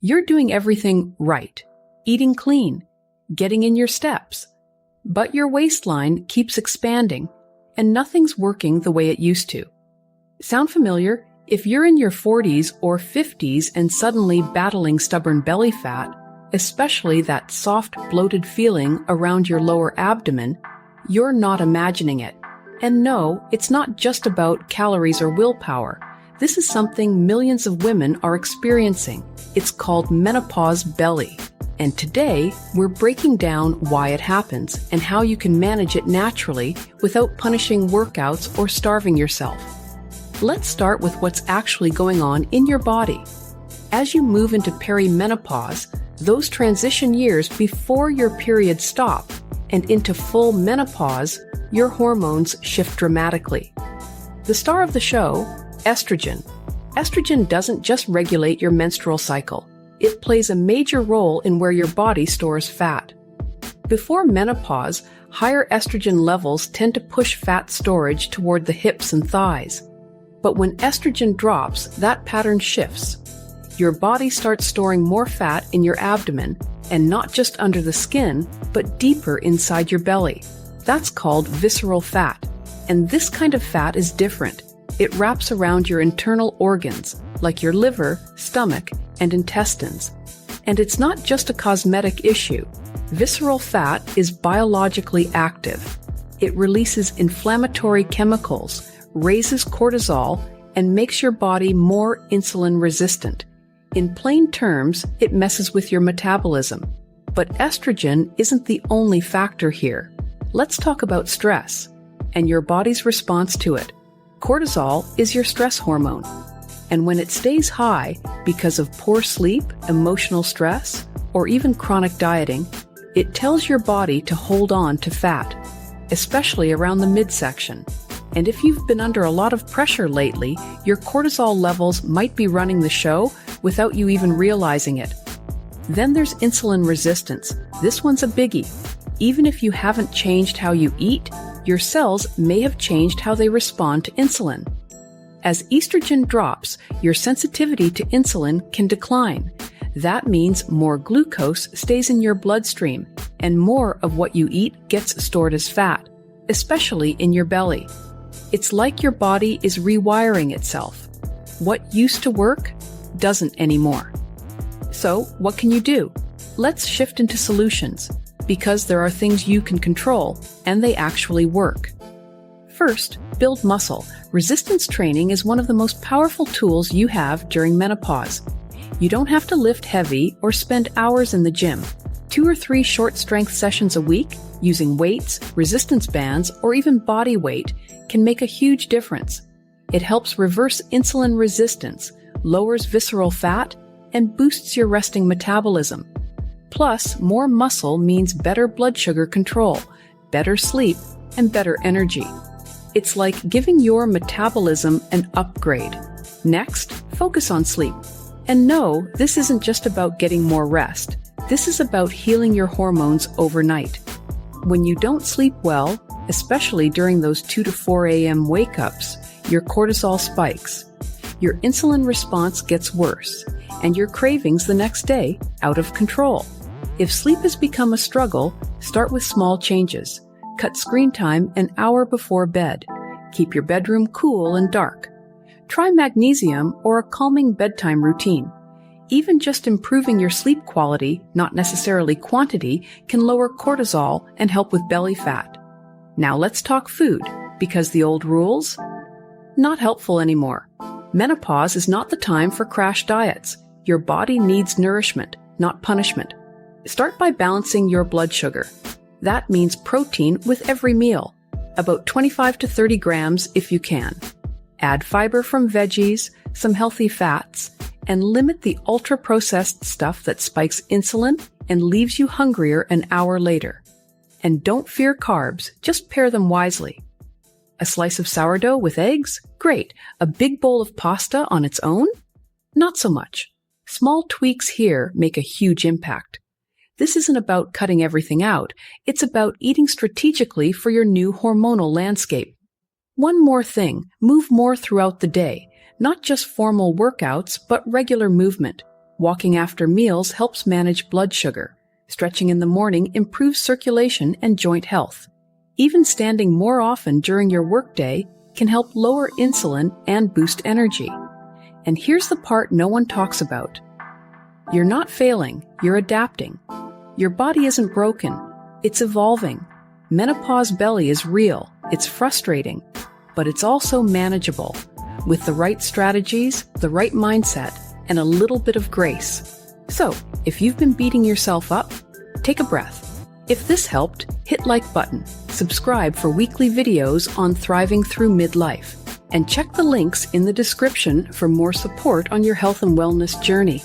You're doing everything right, eating clean, getting in your steps, but your waistline keeps expanding and nothing's working the way it used to. Sound familiar? If you're in your 40s or 50s and suddenly battling stubborn belly fat, especially that soft, bloated feeling around your lower abdomen, you're not imagining it. And no, it's not just about calories or willpower. This is something millions of women are experiencing. It's called menopause belly. And today, we're breaking down why it happens and how you can manage it naturally without punishing workouts or starving yourself. Let's start with what's actually going on in your body. As you move into perimenopause, those transition years before your periods stop, and into full menopause, your hormones shift dramatically. The star of the show, estrogen. Estrogen doesn't just regulate your menstrual cycle. It plays a major role in where your body stores fat. Before menopause, higher estrogen levels tend to push fat storage toward the hips and thighs. But when estrogen drops, that pattern shifts. Your body starts storing more fat in your abdomen, and not just under the skin, but deeper inside your belly. That's called visceral fat. And this kind of fat is different. It wraps around your internal organs, like your liver, stomach, and intestines. And it's not just a cosmetic issue. Visceral fat is biologically active. It releases inflammatory chemicals, raises cortisol, and makes your body more insulin resistant. In plain terms, it messes with your metabolism. But estrogen isn't the only factor here. Let's talk about stress and your body's response to it. Cortisol is your stress hormone. And when it stays high because of poor sleep, emotional stress, or even chronic dieting, it tells your body to hold on to fat, especially around the midsection. And if you've been under a lot of pressure lately, your cortisol levels might be running the show without you even realizing it. Then there's insulin resistance. This one's a biggie. Even if you haven't changed how you eat, your cells may have changed how they respond to insulin. As estrogen drops, your sensitivity to insulin can decline. That means more glucose stays in your bloodstream, and more of what you eat gets stored as fat, especially in your belly. It's like your body is rewiring itself. What used to work doesn't anymore. So, what can you do? Let's shift into solutions, because there are things you can control, and they actually work. First, build muscle. Resistance training is one of the most powerful tools you have during menopause. You don't have to lift heavy or spend hours in the gym. 2 or 3 short strength sessions a week, using weights, resistance bands, or even body weight, can make a huge difference. It helps reverse insulin resistance, lowers visceral fat, and boosts your resting metabolism. Plus, more muscle means better blood sugar control, better sleep, and better energy. It's like giving your metabolism an upgrade. Next, focus on sleep. And no, this isn't just about getting more rest. This is about healing your hormones overnight. When you don't sleep well, especially during those 2 to 4 a.m. wake-ups, your cortisol spikes. Your insulin response gets worse, and your cravings the next day out of control. If sleep has become a struggle, start with small changes. Cut screen time an hour before bed. Keep your bedroom cool and dark. Try magnesium or a calming bedtime routine. Even just improving your sleep quality, not necessarily quantity, can lower cortisol and help with belly fat. Now let's talk food, because the old rules? Not helpful anymore. Menopause is not the time for crash diets. Your body needs nourishment, not punishment. Start by balancing your blood sugar. That means protein with every meal, about 25 to 30 grams if you can. Add fiber from veggies, some healthy fats, and limit the ultra-processed stuff that spikes insulin and leaves you hungrier an hour later. And don't fear carbs, just pair them wisely. A slice of sourdough with eggs? Great. A big bowl of pasta on its own? Not so much. Small tweaks here make a huge impact. This isn't about cutting everything out. It's about eating strategically for your new hormonal landscape. One more thing, move more throughout the day. Not just formal workouts, but regular movement. Walking after meals helps manage blood sugar. Stretching in the morning improves circulation and joint health. Even standing more often during your workday can help lower insulin and boost energy. And here's the part no one talks about. You're not failing, you're adapting. Your body isn't broken, it's evolving. Menopause belly is real, it's frustrating, but it's also manageable. With the right strategies, the right mindset, and a little bit of grace. So, if you've been beating yourself up, take a breath. If this helped, hit like button, subscribe for weekly videos on thriving through midlife, and check the links in the description for more support on your health and wellness journey.